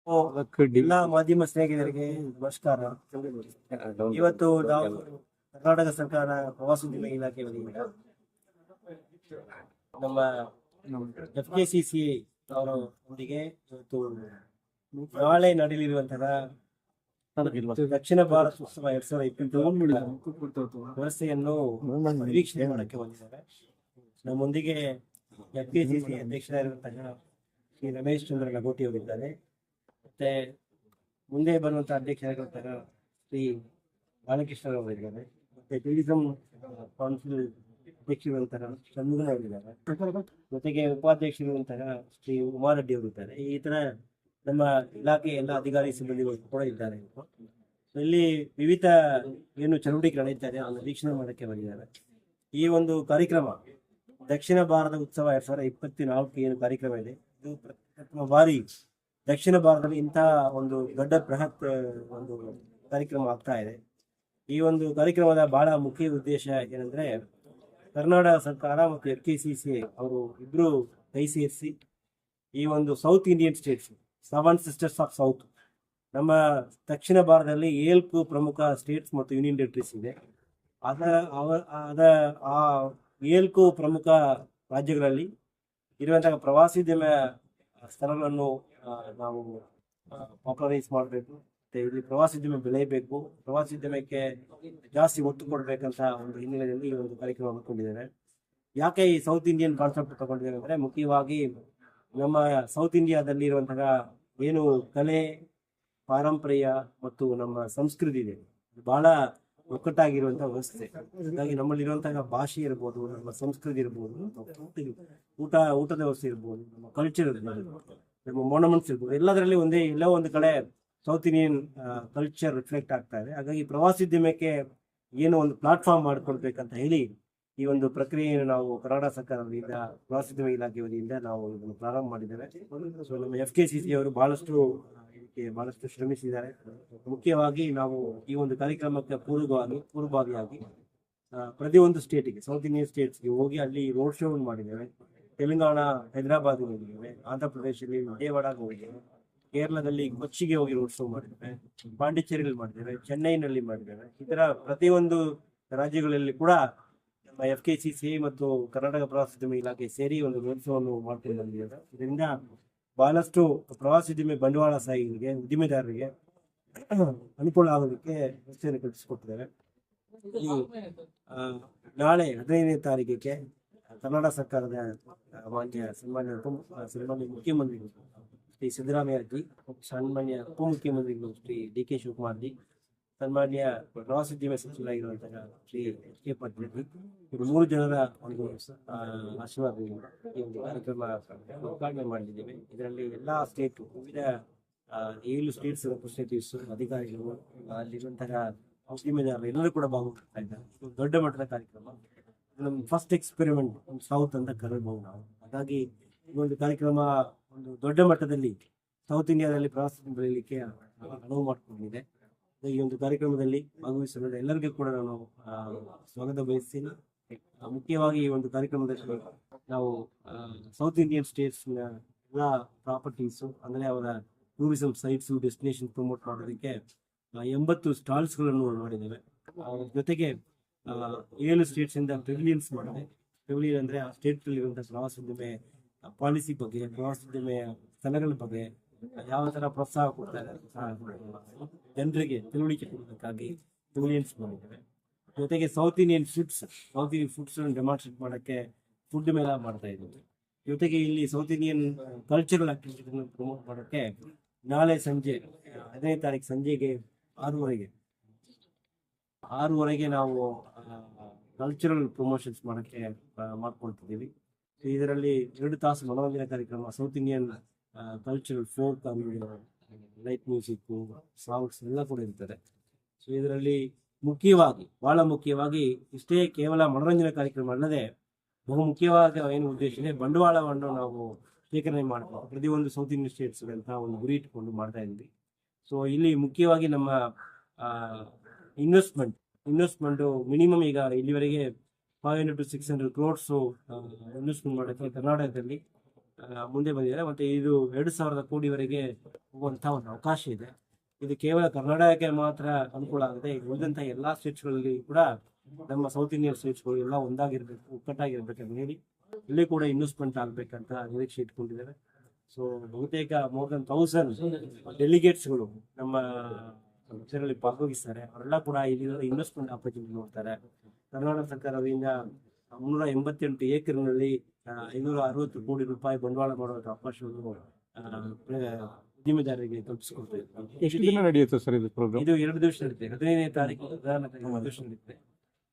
ಓ, ಎಲ್ಲ ಮಾಧ್ಯಮ ಸ್ನೇಹಿತರಿಗೆ ನಮಸ್ಕಾರ. ಇವತ್ತು ನಾವು ಕರ್ನಾಟಕ ಸರ್ಕಾರ ಪ್ರವಾಸೋದ್ಯಮ ಇಲಾಖೆ ವತಿಯಿಂದ ನಮ್ಮ FKCCI ಅವರೊಂದಿಗೆ ಇವತ್ತು ನಾಳೆ ನಡೆಯಲಿರುವಂತಹ ದಕ್ಷಿಣ ಭಾರತ ಉತ್ಸವ 2022 ವ್ಯವಸ್ಥೆಯನ್ನು ನಿರೀಕ್ಷಣೆ ಮಾಡಕ್ಕೆ ಬಂದಿದ್ದಾರೆ. ನಮ್ಮೊಂದಿಗೆ FKCCI ಅಧ್ಯಕ್ಷರಾಗಿರುವಂತಹ ಶ್ರೀ ರಮೇಶ್ ಚಂದ್ರ ಲಗೋಟಿ ಅವರಿದ್ದಾರೆ. ಮತ್ತೆ ಮುಂದೆ ಬರುವಂತಹ ಅಧ್ಯಕ್ಷರಾಗಿರುವಂತಹ ಶ್ರೀ ಬಾಲಕೃಷ್ಣ ಅವರಿದ್ದಾರೆ. ಮತ್ತೆ ಟೂರಿಸಂ ಕೌನ್ಸಿಲ್ ಅಧ್ಯಕ್ಷರಿರುವಂತಹ ಷಣ್ಮುಗನ್ ಅವರಿದ್ದಾರೆ. ಜೊತೆಗೆ ಉಪಾಧ್ಯಕ್ಷರಿರುವಂತಹ ಶ್ರೀ ಉಮಾರೆಡ್ಡಿ ಅವರಿದ್ದಾರೆ. ಈ ತರ ನಮ್ಮ ಇಲಾಖೆ ಎಲ್ಲ ಅಧಿಕಾರಿ ಸಿಬ್ಬಂದಿಗಳು ಕೂಡ ಇದ್ದಾರೆ. ಇಲ್ಲಿ ವಿವಿಧ ಏನು ಚಟುವಟಿಕೆ ನಡೆಯುತ್ತಾರೆ ಅದನ್ನು ವೀಕ್ಷಣೆ ಮಾಡಕ್ಕೆ ಬಂದಿದ್ದಾರೆ. ಈ ಒಂದು ಕಾರ್ಯಕ್ರಮ ದಕ್ಷಿಣ ಭಾರತ ಉತ್ಸವ 2024 ಏನು ಕಾರ್ಯಕ್ರಮ ಇದೆ, ಇದು ಪ್ರಥಮ ಬಾರಿ ದಕ್ಷಿಣ ಭಾರತದಲ್ಲಿ ಇಂತಹ ಒಂದು ದೊಡ್ಡ ಬೃಹತ್ ಒಂದು ಕಾರ್ಯಕ್ರಮ ಆಗ್ತಾ ಇದೆ. ಈ ಒಂದು ಕಾರ್ಯಕ್ರಮದ ಬಹಳ ಮುಖ್ಯ ಉದ್ದೇಶ ಏನಂದ್ರೆ, ಕರ್ನಾಟಕ ಸರ್ಕಾರ ಮತ್ತು FKCCI ಅವರು ಇಬ್ರು ಕೈ ಸೇರಿಸಿ ಈ ಒಂದು south Indian States 7 sisters of south, ನಮ್ಮ ದಕ್ಷಿಣ ಭಾರತದಲ್ಲಿ 7 ಪ್ರಮುಖ ಸ್ಟೇಟ್ಸ್ ಮತ್ತು ಯೂನಿಯನ್ ಟೆರಿಟರೀಸ್ ಇದೆ. ಆ 7 ಪ್ರಮುಖ ರಾಜ್ಯಗಳಲ್ಲಿ ಇರುವಂತಹ ಪ್ರವಾಸೋದ್ಯಮ ಸ್ಥಳಗಳನ್ನು ನಾವು ಪಾಪ್ಯುಲರೈಸ್ ಮಾಡಬೇಕು. ಮತ್ತೆ ಇಲ್ಲಿ ಪ್ರವಾಸೋದ್ಯಮ ಬೆಳೆಯಬೇಕು, ಪ್ರವಾಸೋದ್ಯಮಕ್ಕೆ ಜಾಸ್ತಿ ಒತ್ತು ಕೊಡಬೇಕಂತ ಒಂದು ಹಿನ್ನೆಲೆಯಲ್ಲಿ ಈ ಒಂದು ಕಾರ್ಯಕ್ರಮ ಹಮ್ಮಿಕೊಂಡಿದ್ದೇವೆ. ಯಾಕೆ ಈ ಸೌತ್ ಇಂಡಿಯನ್ ಕಾನ್ಸೆಪ್ಟ್ ತಗೊಂಡಿದ್ದೇವೆ ಅಂದರೆ, ಮುಖ್ಯವಾಗಿ ನಮ್ಮ ಸೌತ್ ಇಂಡಿಯಾದಲ್ಲಿ ಇರುವಂತಹ ಏನು ಕಲೆ, ಪಾರಂಪರ್ಯ ಮತ್ತು ನಮ್ಮ ಸಂಸ್ಕೃತಿ ಇದೆ, ಬಹಳ ಒಕ್ಕಟ್ಟಾಗಿರುವಂತಹ ವ್ಯವಸ್ಥೆ. ಹಾಗಾಗಿ ನಮ್ಮಲ್ಲಿರುವಂತಹ ಭಾಷೆ ಇರ್ಬೋದು, ನಮ್ಮ ಸಂಸ್ಕೃತಿ ಇರ್ಬೋದು, ಊಟದ ವ್ಯವಸ್ಥೆ ಇರ್ಬೋದು, ನಮ್ಮ ಕಲ್ಚರ್ ಇರ್ಬೋದು, ನಮ್ಮ ಮಾನ್ಯುಮೆಂಟ್ಸ್ ಇರ್ಬೋದು, ಎಲ್ಲದರಲ್ಲಿ ಎಲ್ಲೋ ಒಂದು ಕಡೆ ಸೌತ್ ಇಂಡಿಯನ್ ಕಲ್ಚರ್ ರಿಫ್ಲೆಕ್ಟ್ ಆಗ್ತಾ ಇದೆ. ಹಾಗಾಗಿ ಪ್ರವಾಸೋದ್ಯಮಕ್ಕೆ ಏನು ಒಂದು ಪ್ಲಾಟ್ಫಾರ್ಮ್ ಮಾಡಿಕೊಡ್ಬೇಕಂತ ಹೇಳಿ ಈ ಒಂದು ಪ್ರಕ್ರಿಯೆಯನ್ನು ನಾವು ಕರ್ನಾಟಕ ಸರ್ಕಾರದಿಂದ ಪ್ರವಾಸೋದ್ಯಮ ಇಲಾಖೆ ವತಿಯಿಂದ ನಾವು ಇದನ್ನು ಪ್ರಾರಂಭ ಮಾಡಿದ್ದೇವೆ. ಸೊ ನಮ್ಮ FKCCI ಅವರು ಬಹಳಷ್ಟು ಶ್ರಮಿಸಿದ್ದಾರೆ. ಮುಖ್ಯವಾಗಿ ನಾವು ಈ ಒಂದು ಕಾರ್ಯಕ್ರಮಕ್ಕೆ ಪೂರ್ವಭಾವಿಯಾಗಿ ಪ್ರತಿಯೊಂದು ಸ್ಟೇಟಿಗೆ, ಸೌತ್ ಇಂಡಿಯನ್ ಸ್ಟೇಟ್ಸ್ಗೆ ಹೋಗಿ ಅಲ್ಲಿ ರೋಡ್ ಶೋ ಮಾಡಿದ್ದೇವೆ. ತೆಲಂಗಾಣ, ಹೈದರಾಬಾದ್ ಹೋಗಿದ್ದೇವೆ, ಆಂಧ್ರ ಪ್ರದೇಶದಲ್ಲಿ ವಿಜಯವಾಡಗೆ ಹೋಗಿದ್ದೇವೆ, ಕೇರಳದಲ್ಲಿ ಕೊಚ್ಚಿಗೆ ಹೋಗಿ ರೋಡ್ ಶೋ ಮಾಡಿದ್ದೇವೆ, ಪಾಂಡಿಚೇರಿಯಲ್ಲಿ ಮಾಡಿದ್ದೇವೆ, ಚೆನ್ನೈನಲ್ಲಿ ಮಾಡಿದ್ದೇವೆ. ಈ ತರ ಪ್ರತಿಯೊಂದು ರಾಜ್ಯಗಳಲ್ಲಿ ಕೂಡ ನಮ್ಮ FKCCI ಮತ್ತು ಕರ್ನಾಟಕ ಪ್ರವಾಸೋದ್ಯಮ ಇಲಾಖೆ ಸೇರಿ ಒಂದು ರೋಡ್ ಶೋ ಅನ್ನು ಮಾಡ್ಕೊಂಡು ಬಂದಿದ್ದೇವೆ. ಇದರಿಂದ ಬಹಳಷ್ಟು ಪ್ರವಾಸೋದ್ಯಮ ಬಂಡವಾಳಶಾಹಿಗಳಿಗೆ, ಉದ್ದಿಮೆದಾರರಿಗೆ ಅನುಕೂಲ ಆಗೋದಕ್ಕೆ ವ್ಯವಸ್ಥೆಯನ್ನು ಕಲ್ಪಿಸಿಕೊಟ್ಟಿದ್ದೇವೆ. ನಾಳೆ 15ನೇ ತಾರೀಕಿಗೆ ಕರ್ನಾಟಕ ಸರ್ಕಾರದ ಸನ್ಮಾನ್ಯ ಮುಖ್ಯಮಂತ್ರಿಗಳು ಶ್ರೀ ಸಿದ್ದರಾಮಯ್ಯ ಜಿ, ಸನ್ಮಾನ್ಯ ಉಪಮುಖ್ಯಮಂತ್ರಿಗಳು ಶ್ರೀ DK ಶಿವಕುಮಾರ್ ಜಿ, ಸನ್ಮಾನ್ಯ ಪ್ರವಾಸೋದ್ಯಮ ಸಚಿವರಾಗಿರುವಂತಹ ಶ್ರೀ HK ಪಾಟೀಲ್ ಜಿ, ಇವರು 3 ಜನರ ಒಂದು ಆಶೀರ್ವಾದದಿಂದ ಈ ಒಂದು ಕಾರ್ಯಕ್ರಮ ಉದ್ಘಾಟನೆ ಮಾಡಿದ್ದೇವೆ. ಇದರಲ್ಲಿ ಎಲ್ಲಾ ಸ್ಟೇಟ್, ವಿವಿಧ 7 ಸ್ಟೇಟ್ಸ್ ರೆಪ್ರೆಸೆಂಟೇಟಿವ್ಸ್, ಅಧಿಕಾರಿಗಳು, ಅಲ್ಲಿರುವಂತಹ ಉದ್ದಿಮೆದಾರರು ಎಲ್ಲರೂ ಕೂಡ ಭಾಗವಹಿಸ್ತಾ ಇದ್ದಾರೆ. ಇದು ದೊಡ್ಡ ಮಟ್ಟದ ಕಾರ್ಯಕ್ರಮ. ನಮ್ಮ ಫಸ್ಟ್ ಎಕ್ಸ್ಪೆರಿಮೆಂಟ್ ಸೌತ್ ಅಂತ ಕರೀಬಹುದು ನಾವು. ಹಾಗಾಗಿ ಈ ಒಂದು ಕಾರ್ಯಕ್ರಮ ಒಂದು ದೊಡ್ಡ ಮಟ್ಟದಲ್ಲಿ ಸೌತ್ ಇಂಡಿಯಾದಲ್ಲಿ ಪ್ರವಾಸೋದ್ಯಮ ಬೆಳೆಯಲಿಕ್ಕೆ ಅನುವು ಮಾಡಿಕೊಂಡಿದೆ. ಈ ಒಂದು ಕಾರ್ಯಕ್ರಮದಲ್ಲಿ ಭಾಗವಹಿಸಿದ ಎಲ್ಲರಿಗೂ ಕೂಡ ನಾನು ಸ್ವಾಗತ ಬಯಸ್ತೀನಿ. ಮುಖ್ಯವಾಗಿ ಈ ಒಂದು ಕಾರ್ಯಕ್ರಮದಲ್ಲಿ ನಾವು ಸೌತ್ ಇಂಡಿಯನ್ ಸ್ಟೇಟ್ಸ್ ಎಲ್ಲ ಪ್ರಾಪರ್ಟೀಸು, ಅಂದರೆ ಅವರ ಟೂರಿಸಂ ಸೈಟ್ಸ್, ಡೆಸ್ಟಿನೇಷನ್ ಪ್ರಮೋಟ್ ಮಾಡೋದಕ್ಕೆ 80 ಸ್ಟಾಲ್ಸ್ಗಳನ್ನು ಮಾಡಿದ್ದೇವೆ. ಜೊತೆಗೆ 7 ಸ್ಟೇಟ್ಸ್ ಇಂದ ಪೆವಿಲಿಯನ್ಸ್ ಮಾಡಿದೆ. ಪೆವಿಲಿಯನ್ ಅಂದ್ರೆ ಆ ಸ್ಟೇಟ್ ಇರುವಂತಹ ಪ್ರವಾಸೋದ್ಯಮ ಪಾಲಿಸಿ ಬಗ್ಗೆ, ಪ್ರವಾಸೋದ್ಯಮ ಸ್ಥಳಗಳ ಬಗ್ಗೆ ಯಾವ ತರ ಪ್ರೋತ್ಸಾಹ ಕೊಡ್ತಾ ಇದ್ದಾರೆ, ಜನರಿಗೆ ತಿಳುವಳಿಕೆ ಕೊಡೋದಕ್ಕಾಗಿ ಪೆವಿಲಿಯನ್ಸ್ ಮಾಡಿದ್ದೇವೆ. ಜೊತೆಗೆ ಸೌತ್ ಇಂಡಿಯನ್ ಫುಡ್ಸ್ ಡೆಮಾನ್ಸ್ಟ್ರೇಟ್ ಮಾಡೋಕ್ಕೆ ಫುಡ್ ಮೇಳ ಮಾಡ್ತಾ ಇದ್ದೀವಿ. ಜೊತೆಗೆ ಇಲ್ಲಿ south Indian cultural activities promote ಮಾಡೋಕ್ಕೆ ನಾಳೆ ಸಂಜೆ 15ನೇ ತಾರೀಕು ಸಂಜೆಗೆ 6:30ಗೆ ನಾವು ಕಲ್ಚರಲ್ ಪ್ರಮೋಷನ್ಸ್ ಮಾಡೋಕ್ಕೆ ಮಾಡ್ಕೊಳ್ತಿದ್ದೀವಿ. ಇದರಲ್ಲಿ 2 ತಾಸು ಮನೋರಂಜನಾ ಕಾರ್ಯಕ್ರಮ, south Indian cultural folk, light music, songs ಎಲ್ಲ ಕೂಡ ಇರ್ತದೆ. ಸೊ ಇದರಲ್ಲಿ ಬಹಳ ಮುಖ್ಯವಾಗಿ ಇಷ್ಟೇ ಕೇವಲ ಮನೋರಂಜನಾ ಕಾರ್ಯಕ್ರಮ ಅಲ್ಲದೆ ಬಹು ಮುಖ್ಯವಾದ ಏನು ಉದ್ದೇಶ ಇದೆ, ಬಂಡವಾಳವನ್ನು ನಾವು ಶೇಖರಣೆ ಮಾಡಬೇಕು. ಪ್ರತಿಯೊಂದು ಸೌತ್ ಇಂಡಿಯನ್ ಸ್ಟೇಟ್ಸ್ ಅಂತ ಒಂದು ಗುರಿ ಇಟ್ಕೊಂಡು ಮಾಡ್ತಾ ಇದ್ವಿ. ಸೊ ಇಲ್ಲಿ ಮುಖ್ಯವಾಗಿ ನಮ್ಮ ಇನ್ವೆಸ್ಟ್ಮೆಂಟ್ ಮಿನಿಮಮ್ ಈಗ ಇಲ್ಲಿವರೆಗೆ 500 to 600 crores ಇನ್ವೆಸ್ಟ್ಮೆಂಟ್ ಮಾಡೋಕ್ಕೆ ಕರ್ನಾಟಕದಲ್ಲಿ ಮುಂದೆ ಬಂದಿದ್ದಾರೆ. ಮತ್ತೆ ಇದು 2,000 ಕೋಟಿವರೆಗೆ ಹೋಗುವಂತಹ ಒಂದು ಅವಕಾಶ ಇದೆ. ಇದು ಕೇವಲ ಕರ್ನಾಟಕಕ್ಕೆ ಮಾತ್ರ ಅನುಕೂಲ ಆಗುತ್ತೆ. ಈಗ ಉಳಿದಂಥ ಎಲ್ಲಾ ಸ್ಟೇಟ್ಸ್ಗಳಲ್ಲಿ ಕೂಡ ನಮ್ಮ ಸೌತ್ ಇಂಡಿಯನ್ ಸ್ಟೇಟ್ಸ್ಗಳು ಎಲ್ಲ ಒಂದಾಗಿರ್ಬೇಕು, ಒಕ್ಕಟ್ಟಾಗಿರ್ಬೇಕಂತ ಹೇಳಿ ಇಲ್ಲಿ ಕೂಡ ಇನ್ವೆಸ್ಟ್ಮೆಂಟ್ ಆಗ್ಬೇಕಂತ ನಿರೀಕ್ಷೆ ಇಟ್ಕೊಂಡಿದ್ದೇವೆ. ಸೊ ಬಹುತೇಕ ಮೋರ್ ದನ್ 1000 ಡೆಲಿಗೇಟ್ಸ್ಗಳು ನಮ್ಮ ಇದರಲ್ಲಿ ಭಾಗವಹಿಸ್ತಾರೆ. ಅವರೆಲ್ಲ ಕೂಡ ಇಲ್ಲಿ ಇನ್ವೆಸ್ಟ್ಮೆಂಟ್ ಆಪರ್ಚುನಿಟಿ ನೋಡ್ತಾರೆ. ಕರ್ನಾಟಕ ಸರ್ಕಾರದಿಂದ 388 ಏಕರ್ನಲ್ಲಿ 560 ಕೋಟಿ ರೂಪಾಯಿ ಬಂಡವಾಳ ಮಾಡುವಂಥ ಅವಕಾಶವನ್ನು ಉದ್ಯಮಿದಾರರಿಗೆ ಕಲ್ಪಿಸಿಕೊಡ್ತೇವೆ. ಎಷ್ಟು ದಿನ ನಡೆಯುತ್ತೆ ಸರ್ ಇದು ಪ್ರೋಗ್ರಾಮ್? ಇದು 2 ದಿವಸ ನಡೀತೆ. 15ನೇ ತಾರೀಕು 2 ದಿವಸ ನಡೀತೆ.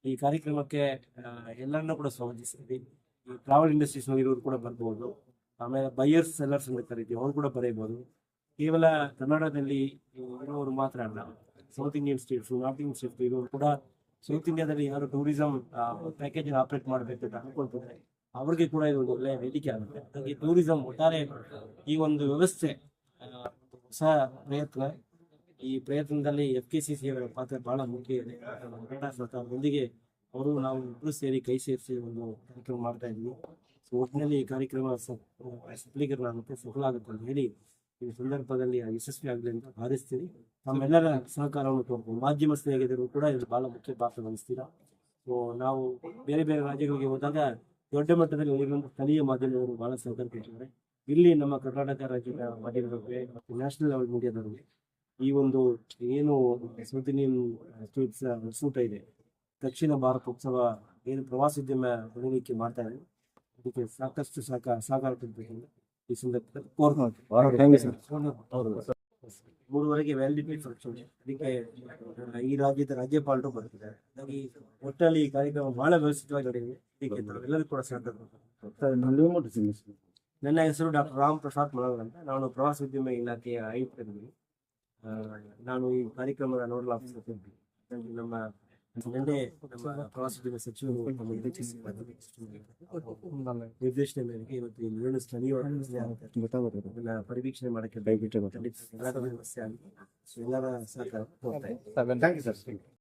ಈ ಕಾರ್ಯಕ್ರಮಕ್ಕೆ ಎಲ್ಲರನ್ನೂ ಕೂಡ ಸ್ವಾಗತಿಸ್ತೀವಿ. ಈ ಟ್ರಾವೆಲ್ ಇಂಡಸ್ಟ್ರೀಸ್ ಇರೋರು ಕೂಡ ಬರ್ಬೋದು. ಆಮೇಲೆ ಬೈಯರ್ಸ್ ಸೆಲ್ಲರ್ಸ್ ಅಂತ ಕರಿತೀವಿ, ಅವ್ರು ಕೂಡ ಬರೀಬಹುದು. ಕೇವಲ ಕನ್ನಡದಲ್ಲಿ ಇರುವವರು ಮಾತ್ರ ಅಲ್ಲ, south Indian States, north Indian States ಇರೋರು ಕೂಡ ಸೌತ್ ಇಂಡಿಯಾದಲ್ಲಿ ಯಾರು ಟೂರಿಸಂ ಪ್ಯಾಕೇಜ್ ಆಪರೇಟ್ ಮಾಡಬೇಕು ಅಂತ ಅನ್ಕೊಳ್ತಿದ್ದಾರೆ, ಅವ್ರಿಗೆ ಕೂಡ ಇದು ಒಂದು ಒಳ್ಳೆಯ ವೇದಿಕೆ ಆಗುತ್ತೆ. ಹಾಗಾಗಿ ಟೂರಿಸಂ ಒಟ್ಟಾರೆ ಈ ಒಂದು ವ್ಯವಸ್ಥೆ ಹೊಸ ಪ್ರಯತ್ನ. ಈ ಪ್ರಯತ್ನದಲ್ಲಿ FKCC ಅವರ ಪಾತ್ರ ಬಹಳ ಮುಖ್ಯ ಇದೆ. ಕರ್ನಾಟಕ ಸರ್ಕಾರದೊಂದಿಗೆ ನಾವು ಇಬ್ಬರು ಸೇರಿ ಕೈ ಸೇರಿಸಿ ಒಂದು ಕಾರ್ಯಕ್ರಮ ಮಾಡ್ತಾ ಇದ್ವಿ. ಸೊ ಒಟ್ಟಿನಲ್ಲಿ ಈ ಕಾರ್ಯಕ್ರಮ ಸಫಲೀಕರಣ ಆಗುತ್ತೆ, ಸಫಲ ಆಗುತ್ತೆ ಅಂತ ಹೇಳಿ ಈ ಸಂದರ್ಭದಲ್ಲಿ ಯಶಸ್ವಿ ಆಗಲಿ ಅಂತ ಭಾವಿಸ್ತೀನಿ. ನಮ್ಮೆಲ್ಲರ ಸಹಕಾರವನ್ನು ತೋರ್ಬೋದು. ಮಾಧ್ಯಮ ಸ್ನೇಹಿತರು ಕೂಡ ಇದು ಬಹಳ ಮುಖ್ಯ ಪಾತ್ರ ವಹಿಸ್ತೀರಾ. ಸೊ ನಾವು ಬೇರೆ ಬೇರೆ ರಾಜ್ಯಗಳಿಗೆ ಹೋದಾಗ ದೊಡ್ಡ ಮಟ್ಟದಲ್ಲಿ ಇರುವಂಥ ಸ್ಥಳೀಯ ಮಾಧ್ಯಮದವರು ಬಹಳ ಸಹಕಾರ ಕೊಟ್ಟಿದ್ದಾರೆ. ಇಲ್ಲಿ ನಮ್ಮ ಕರ್ನಾಟಕ ರಾಜ್ಯದ ಮಾಧ್ಯಮದವರಿಗೆ ಮತ್ತು ನ್ಯಾಷನಲ್ ಲೆವೆಲ್ ಮೀಡಿಯಾದವರಿಗೆ ಈ ಒಂದು ಏನು ಸೌತ್ ಇಂಡಿಯನ್ ಸ್ಟೇಟ್ಸ್ ಒಕ್ಕೂಟ ಇದೆ, ದಕ್ಷಿಣ ಭಾರತ ಉತ್ಸವ ಏನು ಪ್ರವಾಸೋದ್ಯಮ ಬೆಳವಣಿಗೆ ಮಾಡ್ತಾ ಇದೆ, ಅದಕ್ಕೆ ಸಾಕಷ್ಟು ಸಹಕಾರ ಕೊಡಬೇಕು ಈ ಸಂದರ್ಭದಲ್ಲಿ ಕೋರ್ಕೊಳ್ತೀವಿ. 3ವರೆಗೆ ವ್ಯಾಲಿಡಿಟಿ ಫಂಕ್ಷನ್, ಅದಕ್ಕೆ ಈ ರಾಜ್ಯದ ರಾಜ್ಯಪಾಲರು ಬರ್ತಿದ್ದಾರೆ. ಹಾಗಾಗಿ ಒಟ್ಟಲ್ಲಿ ಈ ಕಾರ್ಯಕ್ರಮ ಬಹಳ ವ್ಯವಸ್ಥಿತವಾಗಿ ನಡೆದಿದೆ. ಇದಕ್ಕೆ ನಾವೆಲ್ಲರೂ ಕೂಡ ಸಹಕಾರ ಕೊಡ್ತೀವಿ. ನನ್ನ ಹೆಸರು ಡಾಕ್ಟರ್ ರಾಮ್ ಪ್ರಸಾದ್ ಮಳವರ್ ಅಂತ. ನಾನು ಪ್ರವಾಸೋದ್ಯಮ ಇಲಾಖೆಯ ಆಯುಕ್ತರಿದ್ದೀನಿ. ನಾನು ಈ ಕಾರ್ಯಕ್ರಮದ ನೋಡಲ್ ಆಫೀಸರ್. ನಮ್ಮ ನಿನ್ನೆ ನಮ್ಮ ಪ್ರವಾಸೋದ್ಯಮ ಸಚಿವರು ನಿರ್ದೇಶನ ಮೇರೆಗೆ ಇವತ್ತು ಇಲ್ಲಿ 7 ಸ್ಥಳೀಯ ಪರಿವೀಕ್ಷಣೆ ಮಾಡಕ್ಕೆ ದಯವಿಟ್ಟು ಎಲ್ಲರ ವ್ಯವಸ್ಥೆ ಆಗಿದೆ. ಎಲ್ಲರ ಸಹಕಾರ.